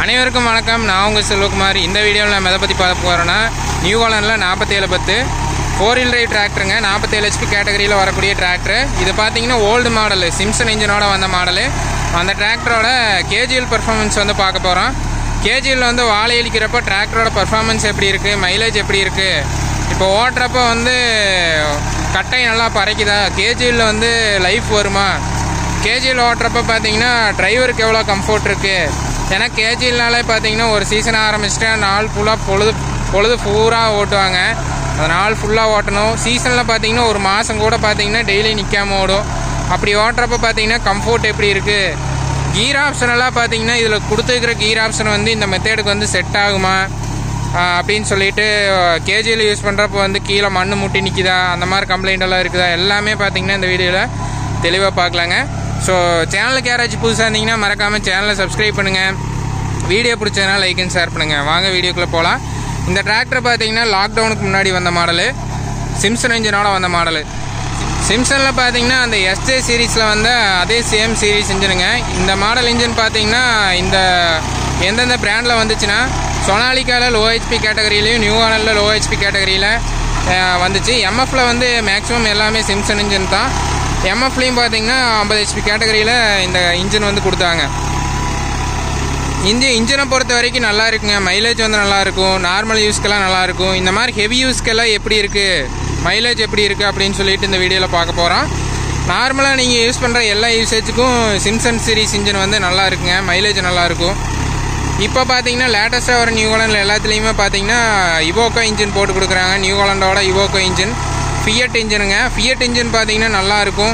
அனைவருக்கும் வணக்கம். நான் உங்கள் செல்வகுமார். இந்த வீடியோவில் நம்ம எதை பற்றி பார்க்க போகிறோன்னா, நியூ ஹாலண்டில் 4710 4 wheel drive டிராக்டருங்க. 47 HP கேட்டகரியில் வரக்கூடிய டிராக்டர். இது பார்த்தீங்கன்னா ஓல்டு மாடலு, சிம்சன் இன்ஜினோட வந்த மாடலு. அந்த டிராக்டரோட கேஜிஎல் பர்ஃபார்மன்ஸ் வந்து பார்க்க போகிறோம். கேஜிஎல் வந்து வாழை அளிக்கிறப்போ டிராக்டரோட பர்ஃபார்மன்ஸ் எப்படி இருக்குது, மைலேஜ் எப்படி இருக்குது, இப்போ ஓட்டுறப்போ வந்து கட்டை நல்லா பறைக்குதா, கேஜிஎல்ல வந்து லைஃப் வருமா, கேஜிஎல் ஓட்டுறப்போ பார்த்தீங்கன்னா டிரைவருக்கு எவ்வளோ கம்ஃபர்ட் இருக்குது. ஏன்னா கேஜிஎல்னாலே பார்த்தீங்கன்னா ஒரு சீசன் ஆரம்பிச்சுட்டு நாள் ஃபுல்லாக பொழுது பூரா ஓட்டுவாங்க. அந்த நாள் ஃபுல்லாக ஓட்டணும். சீசனில் பார்த்தீங்கன்னா ஒரு மாதம் கூட பார்த்தீங்கன்னா டெய்லி நிற்காமல் ஓடும். அப்படி ஓட்டுறப்ப பார்த்தீங்கன்னா கம்ஃபர்ட் எப்படி இருக்குது, கீர் ஆப்ஷனெல்லாம் பார்த்தீங்கன்னா இதில் கொடுத்துருக்கிற கீர் ஆப்ஷன் வந்து இந்த மெத்தேடுக்கு வந்து செட் ஆகுமா அப்படின்னு சொல்லிட்டு கேஜிஎல் யூஸ் பண்ணுறப்போ வந்து கீழே மண் முட்டி நிற்கிதா, அந்த மாதிரி கம்ப்ளைண்ட் எல்லாம் இருக்குதா, எல்லாமே பார்த்தீங்கன்னா இந்த வீடியோவில் தெளிவாக பார்க்கலாங்க. ஸோ சேனலுக்கு யாராச்சும் புதுசாக இருந்தீங்கன்னா மறக்காமல் சேனலை சப்ஸ்கிரைப் பண்ணுங்கள். வீடியோ பிடிச்சதுனா லைக் அண்ட் ஷேர் பண்ணுங்கள். வாங்க வீடியோக்குள்ளே போகலாம். இந்த டிராக்டர் பார்த்தீங்கன்னா லாக்டவுனுக்கு முன்னாடி வந்த மாடலு, சிம்சன் இன்ஜினோட வந்த மாடலு. சிம்சனில் பார்த்தீங்கன்னா அந்த எஸ்ஜே சீரீஸில் வந்த அதே சேம் சீரீஸ் இன்ஜினுங்க. இந்த மாடல் இன்ஜின் பார்த்தீங்கன்னா இந்த எந்தெந்த பிராண்டில் வந்துச்சுன்னா, சொனாலிக்காவில் லோ ஹெச்பி கேட்டகரியிலையும் நியூ ஹாலண்டில் லோ ஹெச்பி கேட்டகரியில் வந்துச்சு. எம்எஃப்பில் வந்து மேக்ஸிமம் எல்லாமே சிம்சன் இன்ஜின் தான். எம்எஃப்லையும் பார்த்தீங்கன்னா 50 HP கேட்டகரியில் இந்த இன்ஜின் வந்து கொடுத்தாங்க. இன்ஜினை பொறுத்த வரைக்கும் நல்லா இருக்குங்க. மைலேஜ் வந்து நல்லாயிருக்கும். நார்மல் யூஸ்க்கெல்லாம் நல்லாயிருக்கும். இந்த மாதிரி ஹெவி யூஸ்க்கெல்லாம் எப்படி இருக்குது, மைலேஜ் எப்படி இருக்குது அப்படின்னு சொல்லிட்டு இந்த வீடியோவில் பார்க்க போகிறோம். நார்மலாக நீங்கள் யூஸ் பண்ணுற எல்லா யூசேஜுக்கும் சிம்சன் சீரீஸ் இன்ஜின் வந்து நல்லா இருக்குங்க. மைலேஜ் நல்லாயிருக்கும். இப்போ பார்த்தீங்கன்னா லேட்டஸ்ட்டாக வர நியூ ஹாலண்டில் எல்லாத்துலேயுமே பார்த்தீங்கன்னா இவோக்கோ இன்ஜின் போட்டு கொடுக்குறாங்க. நியூ ஹாலண்டோட இவோக்கோ இன்ஜின் ஃபியட் இன்ஜினுங்க. ஃபியட் இன்ஜின் பார்த்தீங்கன்னா நல்லாயிருக்கும்,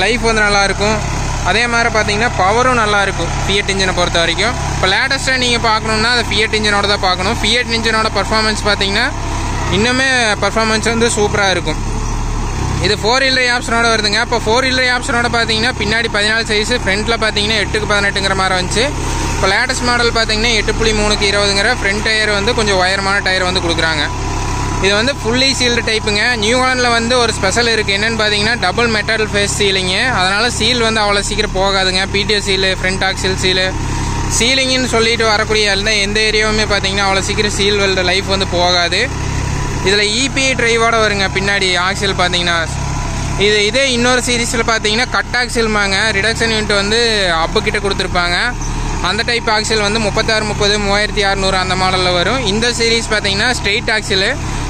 லைஃப் வந்து நல்லாயிருக்கும். அதே மாதிரி பார்த்தீங்கன்னா பவரும் நல்லாயிருக்கும் ஃபியட் இன்ஜினை பொறுத்த வரைக்கும். இப்போ லேட்டஸ்ட்டாக நீங்கள் பார்க்கணுன்னா அந்த ஃபியட் இன்ஜினோட தான் பார்க்கணும். ஃபியட் இன்ஜினோட பர்ஃபார்மன்ஸ் பார்த்தீங்கன்னா இன்னுமே பர்ஃபார்மன்ஸ் வந்து சூப்பராக இருக்கும். இது 4 wheel drive ஆப்ஷனோட வருதுங்க. இப்போ 4 wheel drive ஆப்ஷனோட பார்த்தீங்கன்னா பின்னாடி 14 சைஸு, ஃப்ரண்ட்டில் பார்த்தீங்கன்னா 8க்கு 18ங்கிற மாதிரி வந்துச்சு. இப்போ லேட்டஸ்ட் மாடல் பார்த்தீங்கன்னா 8.3க்கு 20ங்கிற ஃப்ரண்ட் டயர் வந்து கொஞ்சம் உயரமான டயர் வந்து கொடுக்குறாங்க. இது வந்து ஃபுல்லி சீல்டு டைப்புங்க. நியூ ஹாலண்டில் வந்து ஒரு ஸ்பெஷல் இருக்குது. என்னென்னு பார்த்தீங்கன்னா டபுள் மெட்டல் ஃபேஸ் சீலிங்கு. அதனால் சீல் வந்து அவ்வளோ சீக்கிரம் போகாதுங்க. PTS seal, front axle seal, சீலிங்குன்னு சொல்லிட்டு வரக்கூடிய எந்த ஏரியாவுமே பார்த்தீங்கன்னா அவ்வளோ சீக்கிரம் சீல் வெல்டு லைஃப் வந்து போகாது. இதில் இபிஐ டிரைவோட வருங்க. பின்னாடி ஆக்சில் பார்த்தீங்கன்னா இதே இன்னொரு சீரீஸில் பார்த்தீங்கன்னா கட் ஆக்சில்மாங்க. ரிடக்ஷன் யூனிட் வந்து அப்புக்கிட்ட கொடுத்துருப்பாங்க. அந்த டைப் ஆக்சில் வந்து 3630 3600 அந்த மாடலில் வரும். இந்த சீரீஸ் பார்த்தீங்கன்னா ஸ்ட்ரெயிட் ஆக்சில்.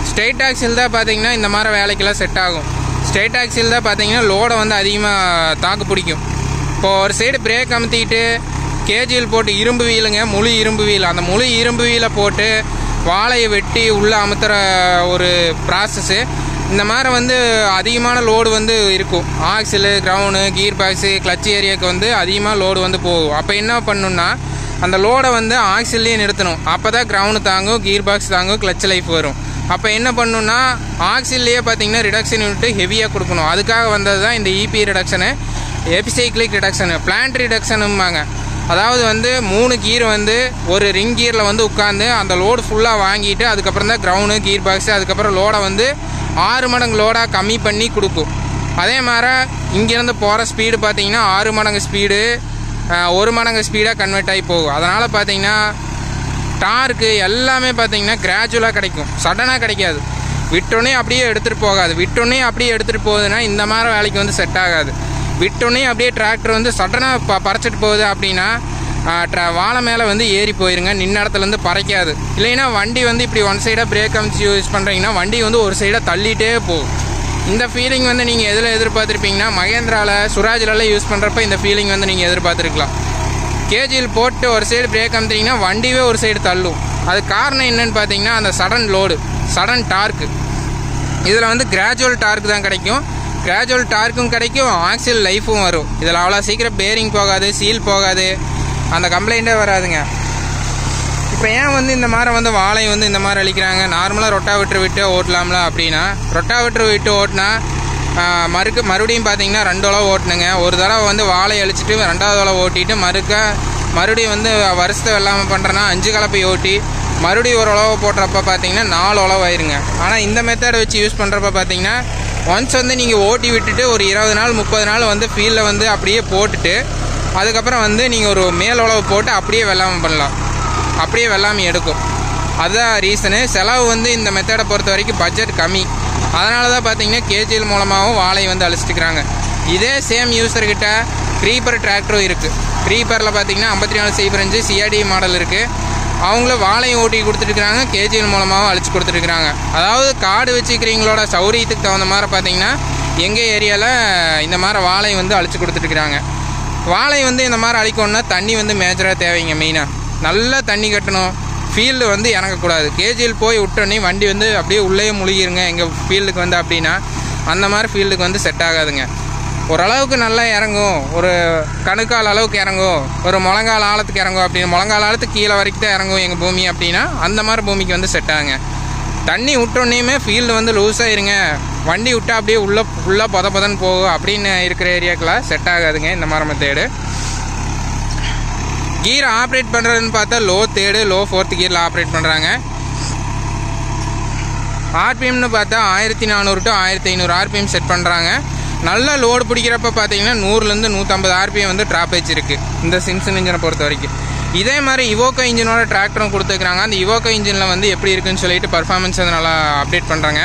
ஸ்ட்ரெயிட் ஆக்சில் தான் பார்த்தீங்கன்னா இந்த மாதிரி வேலைக்கெல்லாம் செட் ஆகும். ஸ்ட்ரெயிட் ஆக்சில் தான் பார்த்தீங்கன்னா லோடை வந்து அதிகமாக தாக்கு பிடிக்கும். இப்போது ஒரு சைடு பிரேக் அமுத்திக்கிட்டு கேஜிஎல் போட்டு இரும்பு வீலுங்க, முழு இரும்பு வீல், அந்த முழு இரும்பு வீலை போட்டு வாழையை வெட்டி உள்ளே அமுத்துகிற ஒரு ப்ராசஸ்ஸு. இந்த மாதிரி வந்து அதிகமான லோடு வந்து இருக்கும். ஆக்சிலு, கிரவுண்டு, கீர் பாக்ஸு, கிளச் ஏரியாவுக்கு வந்து அதிகமாக லோடு வந்து போகும். அப்போ என்ன பண்ணணுன்னா அந்த லோடை வந்து ஆக்சில்லையே நிறுத்தணும். அப்போ தான் கிரவுண்டு தாங்கும், கீர் பாக்ஸ் தாங்கும், கிளச் லைஃப் வரும். அப்போ என்ன பண்ணணுன்னா ஆக்சில்லையே பார்த்தீங்கன்னா ரிடக்ஷன் யூனிட் ஹெவியாக கொடுக்கணும். அதுக்காக வந்தது தான் இந்த EP reduction, epicyclic reduction, plant ரிடக்ஷனும்பாங்க. அதாவது வந்து 3 கீர் வந்து ஒரு ரிங் கீரில் வந்து உட்காந்து அந்த லோடு ஃபுல்லாக வாங்கிட்டு அதுக்கப்புறம் தான் கிரவுண்டு, கீர் பாக்ஸு, அதுக்கப்புறம் லோடை வந்து 6 மடங்கு லோடாக கம்மி பண்ணி கொடுக்கும். அதே மாதிரி இங்கேருந்து போகிற ஸ்பீடு பார்த்தீங்கன்னா 6 மடங்கு ஸ்பீடு 1 மடங்கு ஸ்பீடாக கன்வெர்ட் ஆகி போகும். அதனால் பார்த்தீங்கன்னா டார்க்கு எல்லாமே பார்த்தீங்கன்னா கிராஜுவலாக கிடைக்கும், சடனாக கிடைக்காது. விட்டோன்னே அப்படியே எடுத்துகிட்டு போகாது. விட்டோன்னே அப்படியே எடுத்துகிட்டு போகுதுன்னா இந்த மாதிரி வேலைக்கு வந்து செட் ஆகாது. விட்டோன்னே அப்படியே டிராக்டர் வந்து சடனாக பறைச்சிட்டு போகுது அப்படின்னா வாழை மேலே வந்து ஏறி போயிருங்க, நின்ன இடத்துலேருந்து பறைக்காது. இல்லைன்னா வண்டி வந்து இப்படி ஒன் சைடாக பிரேக் அமிச்சு யூஸ் பண்ணுறீங்கன்னா வண்டி வந்து ஒரு சைடாக தள்ளிகிட்டே போகும். இந்த ஃபீலிங் வந்து நீங்கள் எதில் எதிர்பார்த்துருப்பீங்கன்னா மகேந்திராவில், சுராஜிலெல்லாம் யூஸ் பண்ணுறப்ப இந்த ஃபீலிங் வந்து நீங்கள் எதிர்பார்த்துருக்கலாம். கேஜியில் போட்டு ஒரு சைடு பிரேக் அமுத்திங்கன்னா வண்டியே ஒரு சைடு தள்ளும். அது காரணம் என்னன்னு பார்த்தீங்கன்னா அந்த சடன் லோடு, சடன் டார்க்கு. இதில் வந்து கிராஜுவல் டார்க் தான் கிடைக்கும். கிராஜுவல் டார்க்கும் கிடைக்கும், ஆக்சில் லைஃபும் வரும். இதில் அவ்வளோ சீக்கிரம் பேரிங் போகாது, சீல் போகாது, அந்த கம்ப்ளைண்ட்டே வராதுங்க. இப்போ ஏன் வந்து இந்த மாதிரி வந்து வாழை வந்து இந்த மாதிரி அழிக்கிறாங்க? நார்மலாக ரொட்டாவிட்டர் விட்டு ஓட்டலாம்ல அப்படின்னா, ரொட்டாவிட்டர் விட்டு ஓட்டினா மறுபடியும் பார்த்தீங்கன்னா 2 உழவு ஓட்டணுங்க. ஒரு தடவை வந்து வாழை அழிச்சிட்டு 2வது உழவு ஓட்டிட்டு மறுபடியும் வந்து வருஷத்தை வெள்ளாமல் பண்ணுறேன்னா 5 கலப்பை ஓட்டி மறுபடியும் ஒரு உழவை போடுறப்ப பார்த்தீங்கன்னா 4 உழவு ஆயிருங்க. ஆனால் இந்த மெத்தடை வச்சு யூஸ் பண்ணுறப்ப பார்த்தீங்கன்னா ஒன்ஸ் வந்து நீங்கள் ஓட்டி விட்டுட்டு ஒரு 20 நாள் 30 நாள் வந்து ஃபீல்டில் வந்து அப்படியே போட்டுட்டு அதுக்கப்புறம் வந்து நீங்கள் ஒரு மேல் உழவு போட்டு அப்படியே வெள்ளாமல் பண்ணலாம். அப்படியே வெள்ளாமை எடுக்கும். அதுதான் ரீசனு. செலவு வந்து இந்த மெத்தடை பொறுத்த வரைக்கும் பட்ஜெட் கம்மி. அதனால தான் பார்த்தீங்கன்னா கேஜிஎல் மூலமாகவும் வாழை வந்து அழிச்சிட்டுக்கிறாங்க. இதே சேம் யூஸர்கிட்ட க்ரீப்பர் டிராக்டரும் இருக்குது. க்ரீப்பரில் பார்த்தீங்கன்னா 5405 சிஆர்டி மாடல் இருக்குது. அவங்களும் வாழையும் ஓட்டி கொடுத்துட்டுருக்காங்க, கேஜிஎல் மூலமாகவும் அழிச்சு கொடுத்துருக்குறாங்க. அதாவது காடு வச்சுக்கிறீங்களோட சௌரியத்துக்கு தகுந்த மாதிரி பார்த்தீங்கன்னா எங்கள் ஏரியாவில் இந்த மாதிரி வாழை வந்து அழிச்சு கொடுத்துட்டுருக்குறாங்க. வாழை வந்து இந்த மாதிரி அழிக்கணும்னா தண்ணி வந்து மேஜராக தேவைங்க. மெயினாக நல்லா தண்ணி கட்டணும். ஃபீல்டு வந்து இறங்கக்கூடாது. கேஜிஎல் போய் விட்டோன்னே வண்டி வந்து அப்படியே உள்ளே முழுகிருங்க எங்கள் ஃபீல்டுக்கு வந்து. அப்படின்னா அந்த மாதிரி ஃபீல்டுக்கு வந்து செட் ஆகாதுங்க. ஓரளவுக்கு நல்லா இறங்கும், ஒரு கணுக்கால் அளவுக்கு இறங்கும், ஒரு முழங்கால் ஆழத்துக்கு இறங்கும். அப்படின்னு முழங்கால் ஆழத்துக்கு கீழே வரைக்கும் தான் இறங்கும் எங்கள் பூமி. அப்படின்னா அந்த மாதிரி பூமிக்கு வந்து செட் ஆகுங்க. தண்ணி விட்டோன்னே ஃபீல்டு வந்து லூஸாக இருங்க, வண்டி விட்டால் அப்படியே ஃபுல்லாக பொதன்னு போகும் அப்படின்னு இருக்கிற ஏரியாக்கெல்லாம் செட் ஆகாதுங்க இந்த மாதிரி மெத்தேடு. கீரை ஆப்ரேட் பண்ணுறதுன்னு பார்த்தா low 3rd low 4th கியரில் operate பண்ணுறாங்க. ஆர்பிஎம்னு பார்த்தா 1400 to 1500 ஆர்பிஎம் செட் பண்ணுறாங்க. நல்ல லோடு பிடிக்கிறப்ப பார்த்தீங்கன்னா 100லேருந்து 150 ஆர்பிஎம் வந்து ட்ராப்பேஜ் இருக்குது இந்த சிம்சன் இன்ஜினை பொறுத்த வரைக்கும். இதே மாதிரி இவோக்கோ இன்ஜினோட டிராக்டரும் கொடுத்துருக்குறாங்க. அந்த இவோக்கோ இன்ஜினில் வந்து எப்படி இருக்குன்னு சொல்லிட்டு பர்ஃபார்மன்ஸ் வந்து நல்லா அப்டேட் பண்ணுறாங்க.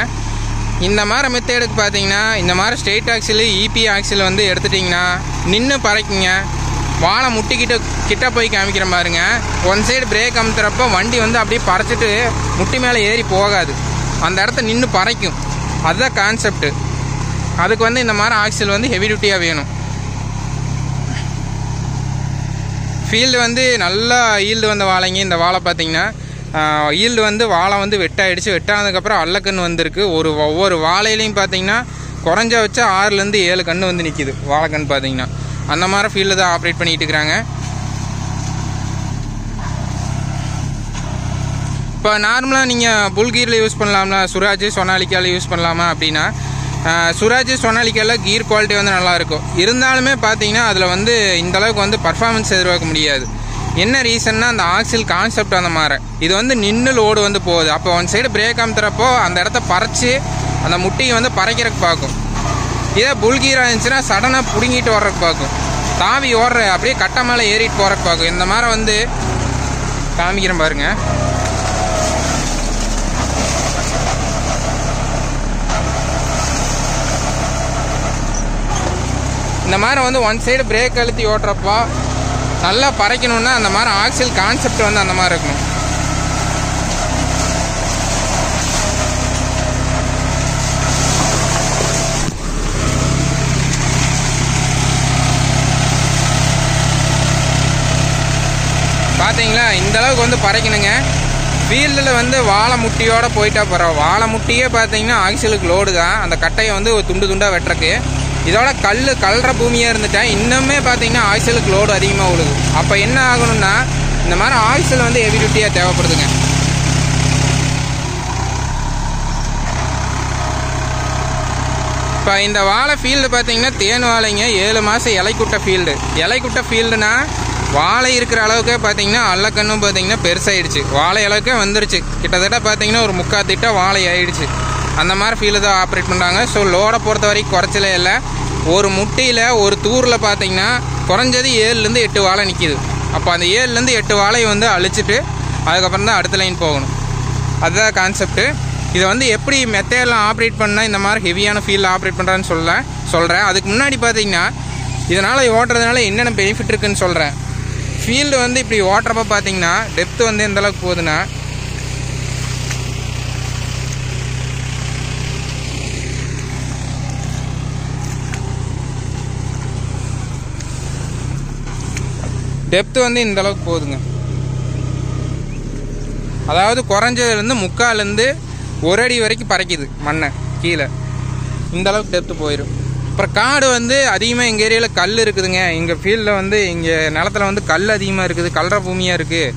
இந்த மாதிரி மெத்தேடுக்கு பார்த்தீங்கன்னா இந்த மாதிரி ஸ்ட்ரெயிட் ஆக்சில் இபி ஆக்சில் வந்து எடுத்துட்டிங்கன்னா நின்று பறைக்குங்க. வாழை முட்டிக்கிட்ட போய் காமிக்கிற பாருங்க. ஒன் சைடு பிரேக் அமுத்துறப்போ வண்டி வந்து அப்படியே பறைச்சிட்டு முட்டி மேலே ஏறி போகாது, அந்த இடத்த நின்று பறைக்கும். அதுதான் கான்செப்ட்டு. அதுக்கு வந்து இந்த மாதிரி ஆக்சில் வந்து ஹெவி டியூட்டியாக வேணும். ஃபீல்டு வந்து நல்லா ஈல்டு வந்த வாழைங்க. இந்த வாழை பார்த்தீங்கன்னா ஈல்டு வந்து வாழை வந்து வெட்டாயிடுச்சு. வெட்டானதுக்கப்புறம் அல்லக்கன்று வந்திருக்கு. ஒவ்வொரு வாழையிலையும் பார்த்தீங்கன்னா குறைஞ்ச வச்சா 6லேருந்து 7 கன்று வந்து நிற்கிது வாழைக்கன்று பார்த்தீங்கன்னா. அந்த மாதிரி ஃபீல்டு தான் ஆப்ரேட் பண்ணிகிட்டு இருக்கிறாங்க. இப்போ நார்மலாக நீங்கள் புல்கீரில் யூஸ் பண்ணலாம்னா, சுராஜ் சொனாலிக்காவில் யூஸ் பண்ணலாமா அப்படின்னா, சுராஜ் சொனாலிக்காவில் கீர் குவாலிட்டி வந்து நல்லாயிருக்கும். இருந்தாலுமே பார்த்தீங்கன்னா அதில் வந்து இந்தளவுக்கு வந்து பர்ஃபார்மன்ஸ் எதிர்பார்க்க முடியாது. என்ன ரீசன்னா அந்த ஆக்சில் கான்செப்ட் அந்த மாதிரி. இது வந்து நின்று லோடு வந்து போகுது. அப்போ ஒன் சைடு பிரேக் அமுத்துறப்போ அந்த இடத்த பறைச்சி அந்த முட்டியை வந்து பறைக்கிறதுக்கு பார்க்கும். இதே புல்கீராக இருந்துச்சுன்னா சடனாக பிடுங்கிட்டு வர்றதுக்கு பார்க்கும். தாவி ஓடுற அப்படியே கட்ட மேலே ஏறிட்டு போகிறதுக்கு பார்க்கும். இந்த மாதிரி வந்து காமிக்கிறேன் பாருங்க. இந்த மாதிரி வந்து ஒன் சைடு பிரேக் அழுத்தி ஓட்டுறப்போ நல்லா பறைக்கணுன்னா அந்த மாதிரி ஆக்சில் கான்செப்ட் வந்து அந்த மாதிரி இருக்கணும். பார்த்தீங்களா, இந்த அளவுக்கு வந்து பறைக்கணுங்க. ஃபீல்டில் வந்து வாழை முட்டியோடு போயிட்டா போகிறோம். வாழை முட்டியே பார்த்தீங்கன்னா ஆக்சிலுக்கு லோடு தான். அந்த கட்டையை வந்து ஒரு துண்டாக வெட்டுறக்கு. இதோட கல்ற பூமியாக இருந்துட்டா இன்னுமே பார்த்தீங்கன்னா ஆக்சிலுக்கு லோடு அதிகமாக விழுது. அப்போ என்ன ஆகணும்னா இந்த மாதிரி ஆக்சில் வந்து ஹெவி டியூட்டியாக தேவைப்படுதுங்க. இப்போ இந்த வாழை ஃபீல்டு பார்த்தீங்கன்னா தேன் வாழைங்க. 7 மாதம் இலைக்குட்டை ஃபீல்டு. இலைக்குட்டை ஃபீல்டுனா வாழை இருக்கிற அளவுக்கே பார்த்தீங்கன்னா அல்லக்கண்ணும் பார்த்தீங்கன்னா பெருசாகிடுச்சு. வாழை அளவுக்கே வந்துருச்சு. கிட்டத்தட்ட பார்த்தீங்கன்னா ஒரு 3/4 திட்ட வாழை ஆகிடுச்சு. அந்த மாதிரி ஃபீல்டு தான் ஆப்ரேட் பண்ணுறாங்க. ஸோ லோடை பொறுத்த வரைக்கும் குறைச்சலே இல்லை. ஒரு முட்டியில் ஒரு தூரில் பார்த்தீங்கன்னா குறைஞ்சது 7லேருந்து 8 வாழை நிற்கிது. அப்போ அந்த 7லேருந்து 8 வாழையை வந்து அழிச்சிட்டு அதுக்கப்புறம் தான் அடுத்த லைன் போகணும். அதுதான் கான்செப்ட்டு. இதை வந்து எப்படி மெத்தேடெலாம் ஆப்ரேட் பண்ணால் இந்த மாதிரி ஹெவியான ஃபீல்டில் ஆப்ரேட் பண்ணுறான்னு சொல்கிறேன். அதுக்கு முன்னாடி பார்த்தீங்கன்னா இதனால் ஓட்டுறதுனால என்னென்ன பெனிஃபிட் இருக்குதுன்னு சொல்கிறேன். ஃபீல்டு வந்து இப்படி ஓட்டுறப்ப பார்த்தீங்கன்னா டெப்த்து வந்து எந்த அளவுக்கு போகுதுன்னா, டெப்த்து வந்து இந்த அளவுக்கு போகுதுங்க. அதாவது குறைஞ்சதுலேருந்து 3/4லேருந்து 1 அடி வரைக்கும் பறைக்குது மண்ணை கீழே. இந்த அளவுக்கு டெப்த்து போயிடும். அப்புறம் காடு வந்து அதிகமாக எங்கள் ஏரியாவில் கல் இருக்குதுங்க. எங்கள் ஃபீல்டில் வந்து இங்கே நிலத்தில் வந்து கல் அதிகமாக இருக்குது. கல்ற பூமியாக இருக்குது.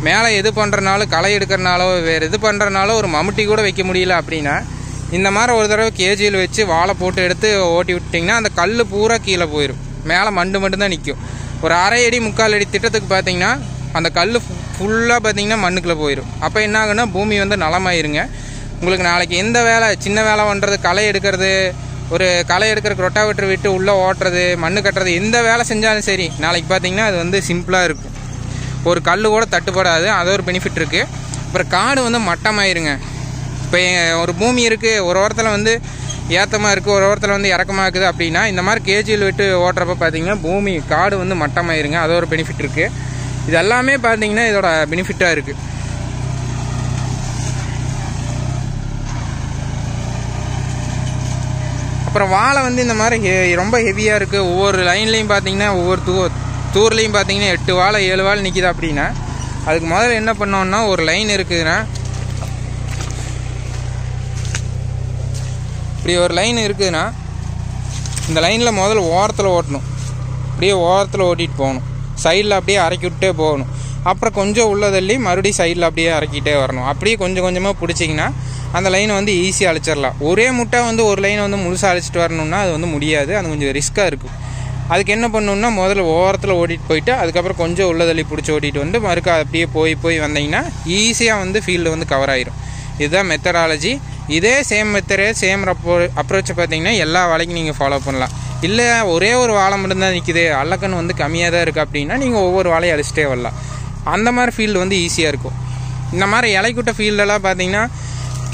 மேலே எது பண்ணுறனாலும் களை எடுக்கிறனாலோ வேறு எது பண்ணுறனாலோ ஒரு மம்முட்டி கூட வைக்க முடியல அப்படின்னா இந்த மாதிரி ஒரு தடவை கேஜியில் வச்சு வாழை போட்டு எடுத்து ஓட்டி விட்டிங்கன்னா அந்த கல் பூரா கீழே போயிடும். மேலே மட்டும்தான் நிற்கும். ஒரு 1/2 அடி 3/4 அடி திட்டத்துக்கு பார்த்தீங்கன்னா அந்த கல் ஃபுல்லாக பார்த்தீங்கன்னா மண்ணுக்குள்ளே போயிடும். அப்போ என்ன ஆகுன்னா பூமி வந்து நலமாயிருங்க. உங்களுக்கு நாளைக்கு எந்த வேலை, சின்ன வேலை பண்ணுறது, களை எடுக்கிறது, ஒரு களை எடுக்கிற ரொட்டாவேட்டர் விட்டு உள்ளே ஓட்டுறது, மண்ணு கட்டுறது, எந்த வேலை செஞ்சாலும் சரி நாளைக்கு பார்த்தீங்கன்னா அது வந்து சிம்பிளாக இருக்கும். ஒரு கல் கூட தட்டுப்படாது, அது ஒரு பெனிஃபிட் இருக்குது. அப்புறம் காடு வந்து மட்டமாயிருங்க. இப்போ ஒரு பூமி இருக்குது, ஒரு ஓரத்தில் வந்து ஏற்றமாக இருக்குது, ஒரு ஓரத்தில் வந்து இறக்கமாக இருக்குது அப்படின்னா இந்த மாதிரி கேஜியில் விட்டு ஓட்டுறப்ப பார்த்தீங்கன்னா பூமி காடு வந்து மட்டமாயிருங்க, அது ஒரு பெனிஃபிட் இருக்குது. இது எல்லாமே பார்த்தீங்கன்னா இதோட பெனிஃபிட்டாக இருக்குது. அப்புறம் வாழை வந்து இந்த மாதிரி ரொம்ப ஹெவியாக இருக்குது. ஒவ்வொரு லைன்லேயும் பார்த்தீங்கன்னா ஒவ்வொரு தூர்லேயும் பார்த்தீங்கன்னா 8 வாழை 7 வாழை நிற்கிது அப்படின்னா அதுக்கு முதல்ல என்ன பண்ணோன்னா, ஒரு லைன் இருக்குதுன்னா இப்படி ஒரு லைன் இருக்குதுன்னா இந்த லைனில் முதல்ல ஓரத்தில் ஓட்டணும், அப்படியே ஓரத்தில் ஓட்டிகிட்டு போகணும், சைடில் அப்படியே இறக்கி விட்டே போகணும். அப்புறம் கொஞ்சம் உள்ள தள்ளி மறுபடியும் சைடில் அப்படியே இறக்கிட்டே வரணும். அப்படியே கொஞ்சம் கொஞ்சமாக பிடிச்சிங்கன்னா அந்த லைனை வந்து ஈஸியாக அழிச்சிடலாம். ஒரே முட்டை வந்து ஒரு லைனை வந்து முழுசாக அழிச்சிட்டு வரணும்னா அது வந்து முடியாது, அது கொஞ்சம் ரிஸ்க்காக இருக்கும். அதுக்கு என்ன பண்ணணுன்னா, முதல்ல ஓரத்தில் ஓட்டிகிட்டு போயிட்டு அதுக்கப்புறம் கொஞ்சம் உள்ள தள்ளி பிடிச்சி ஓட்டிகிட்டு வந்து மறுக்கா அப்படியே போய் வந்தீங்கன்னா ஈஸியாக வந்து ஃபீல்டு வந்து கவர் ஆயிரும். இதுதான் மெத்தடாலஜி. இதே சேம் மெத்தடே சேம் அப்ரோச்சை பார்த்தீங்கன்னா எல்லா வாழைக்கும் நீங்கள் ஃபாலோ பண்ணலாம். இல்லை ஒரே ஒரு வாழை மட்டும்தான் நிற்கிது, அல்லக்கன்று வந்து கம்மியாக தான் இருக்குது அப்படின்னா நீங்கள் ஒவ்வொரு வாழையும் அழிச்சிட்டே வரலாம். அந்த மாதிரி ஃபீல்டு வந்து ஈஸியாக இருக்கும். இந்த மாதிரி இலைக்குட்ட ஃபீல்டெல்லாம் பார்த்தீங்கன்னா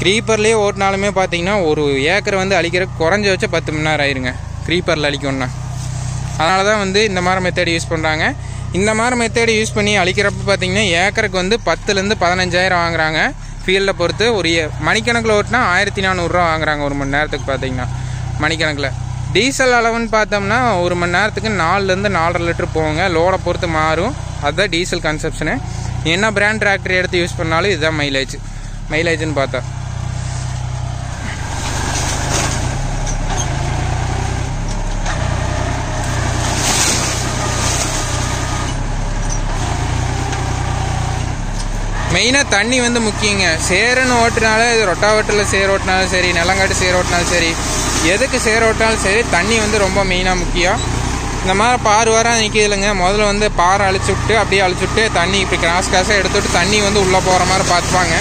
க்ரீப்பர்லேயே ஓட்டினாலுமே பார்த்தீங்கன்னா ஒரு ஏக்கரை வந்து அழிக்கிறதுக்கு குறைஞ்ச வச்சு 10 மணி நேரம் ஆயிருங்க க்ரீப்பரில் அழிக்கணும்னா. அதனால தான் வந்து இந்த மாதிரி மெத்தேடு யூஸ் பண்ணுறாங்க. இந்த மாதிரி மெத்தேடு யூஸ் பண்ணி அழிக்கிறப்ப பார்த்தீங்கன்னா ஏக்கருக்கு வந்து 10,000 to 15,000 வாங்குறாங்க. ஃபீல்டை பொறுத்து ஒரு மணிக்கணக்கில் ஓட்டினா 1,400 ரூபா வாங்குறாங்க ஒரு மணி நேரத்துக்கு பார்த்தீங்கன்னா மணிக்கணக்கில். டீசல் அளவுன்னு பார்த்தோம்னா ஒரு மணி நேரத்துக்கு 4 to 4.5 லிட்டர் போவாங்க, லோடை பொறுத்து மாறும். அதுதான் டீசல் கன்சப்ஷனு. என்ன பிராண்ட் டிராக்டர் எடுத்து யூஸ் பண்ணாலும் இதுதான் மைலேஜ்னு பார்த்தா. மெயினாக தண்ணி வந்து முக்கியங்க. சேருன்னு ஓட்டினாலும் இது ரொட்டாவேட்டரில் சேர் ஓட்டினாலும் சரி, நிலங்காட்டு சேர் ஓட்டினாலும் சரி, எதுக்கு சேர் ஓட்டினாலும் சரி தண்ணி வந்து ரொம்ப மெயினாக முக்கியம். இந்த மாதிரி பார் வர நிற்கிதுலங்க, முதல்ல வந்து பாறை அழிச்சு விட்டு அப்படியே அழிச்சு விட்டு தண்ணி இப்படி கிராஸாக எடுத்துவிட்டு தண்ணி வந்து உள்ளே போகிற மாதிரி பார்த்துப்பாங்க.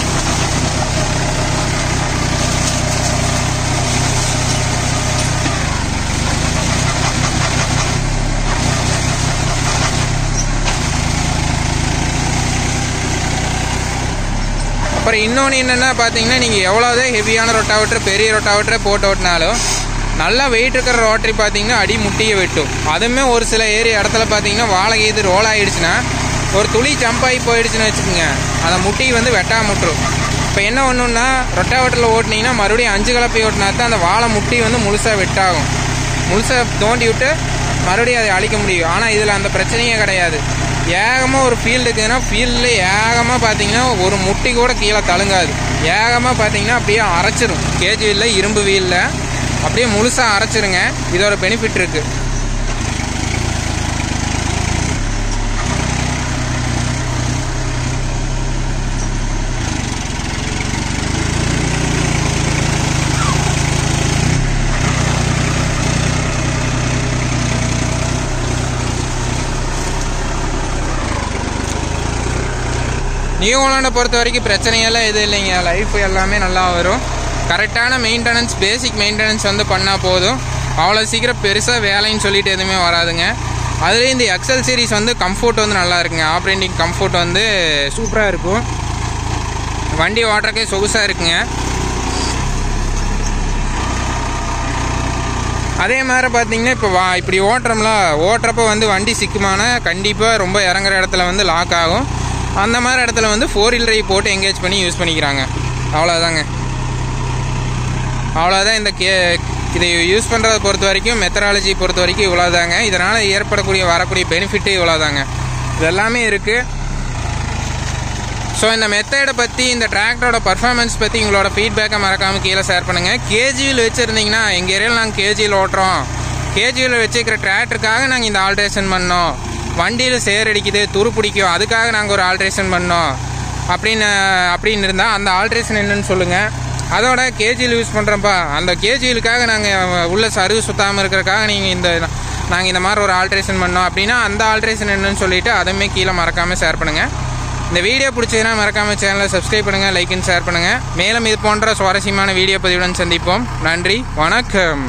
அப்புறம் இன்னொன்று என்னென்னா பார்த்தீங்கன்னா, நீங்கள் எவ்வளோதான் ஹெவியான ரொட்டாவேட்டர் பெரிய ரொட்டாவேட்டரை போட்டு ஓட்டினாலும் நல்லா வெயிட் இருக்கிற ரோட்டரி பார்த்தீங்கன்னா அடி முட்டியை வெட்டும். அதுவுமே ஒரு சில இடத்துல பார்த்தீங்கன்னா வாழை இது ரோல் ஆகிடுச்சுன்னா ஒரு துளி ஜம்ப் ஆகி போயிடுச்சுன்னு வச்சுக்கோங்க, அந்த முட்டி வந்து வெட்டாமல் முட்டுரும். இப்போ என்ன ஒன்றுன்னா ரொட்டாவேட்டரில் ஓட்டினீங்கன்னா மறுபடியும் 5 கலப்பை ஓட்டினா தான் அந்த வாழை முட்டி வந்து முழுசாக வெட்டாகும். முழுசாக தோண்டி விட்டு மறுபடியும் அதை அழிக்க முடியும். ஆனால் இதில் அந்த பிரச்சனையே கிடையாது. ஏகமாக ஒரு ஃபீல்டு இருக்குதுன்னா ஃபீல்டில் ஏகமாக பார்த்தீங்கன்னா ஒரு முட்டி கூட கீழே தழுங்காது. ஏகமாக பார்த்தீங்கன்னா அப்படியே அரைச்சிரும். கேஜி வீலில் இரும்பு வீலில் அப்படியே முழுசாக அரைச்சிருங்க. இதோட பெனிஃபிட் இருக்குது. நியூ ஹாலண்டை பொறுத்த வரைக்கும் பிரச்சனையெல்லாம் எதுவும் இல்லைங்க. லைஃப் எல்லாமே நல்லா வரும். கரெக்டான மெயின்டெனன்ஸ், பேசிக் மெயின்டெனன்ஸ் வந்து பண்ணால் போதும். அவ்வளோ சீக்கிரம் பெருசாக வேலைன்னு சொல்லிட்டு எதுவுமே வராதுங்க. அதுலேயும் இந்த எக்ஸல் சீரிஸ் வந்து கம்ஃபோர்ட் வந்து நல்லா இருக்குங்க. ஆப்ரேட்டிங் கம்ஃபோர்ட் வந்து சூப்பராக இருக்கும். வண்டி ஓட்டுறக்கே சொகுசாக இருக்குங்க. அதே மாதிரி பார்த்தீங்கன்னா இப்போ இப்படி ஓட்டுறப்ப வந்து வண்டி சிக்குமானா கண்டிப்பாக ரொம்ப இறங்குற இடத்துல வந்து லாக் ஆகும். அந்த மாதிரி இடத்துல வந்து 4-wheel drive போட்டு எங்கேஜ் பண்ணி யூஸ் பண்ணிக்கிறாங்க. அவ்வளோதாங்க. அவ்வளோதான். இதை யூஸ் பண்ணுறதை பொறுத்த வரைக்கும் மெத்தடாலஜி பொறுத்த வரைக்கும் இவ்வளோதாங்க. இதனால் வரக்கூடிய பெனிஃபிட்டு இவ்வளோதாங்க. இது எல்லாமே இருக்குது. ஸோ இந்த மெத்தடை பற்றி, இந்த டிராக்டரோட பர்ஃபார்மன்ஸ் பற்றி உங்களோட ஃபீட்பேக்கை மறக்காமல் கீழே ஷேர் பண்ணுங்கள். கேஜியில் வச்சுருந்தீங்கன்னா எங்கள் ஏரியாவில் நாங்கள் கேஜியில் ஓட்டுறோம், கேஜியில் வச்சுக்கிற டிராக்டருக்காக நாங்கள் இந்த ஆல்ட்ரேஷன் பண்ணோம், வண்டியில் சேர் அடிக்குது துரு பிடிக்கும் அதுக்காக நாங்கள் ஒரு ஆல்ட்ரேஷன் பண்ணோம் அப்படின்னு இருந்தால் அந்த ஆல்ட்ரேஷன் என்னன்னு சொல்லுங்கள். அதோட கேஜியில் யூஸ் பண்ணுறோம்ப்பா, அந்த கேஜிலுக்காக நாங்கள் உள்ள சர்வீஸ் சுத்தாமல் இருக்கிறக்காக நாங்கள் இந்த மாதிரி ஒரு ஆல்ட்ரேஷன் பண்ணோம் அப்படின்னா அந்த ஆல்ட்ரேஷன் என்னன்னு சொல்லிவிட்டு அதுவுமே கீழே மறக்காமல் ஷேர் பண்ணுங்கள். இந்த வீடியோ பிடிச்சதுன்னா மறக்காமல் சேனலை சப்ஸ்கிரைப் பண்ணுங்கள், லைக் அண்ட் ஷேர் பண்ணுங்கள். மேலும் இது போன்ற சுவாரஸ்யமான வீடியோ பதிவுடன் சந்திப்போம். நன்றி, வணக்கம்.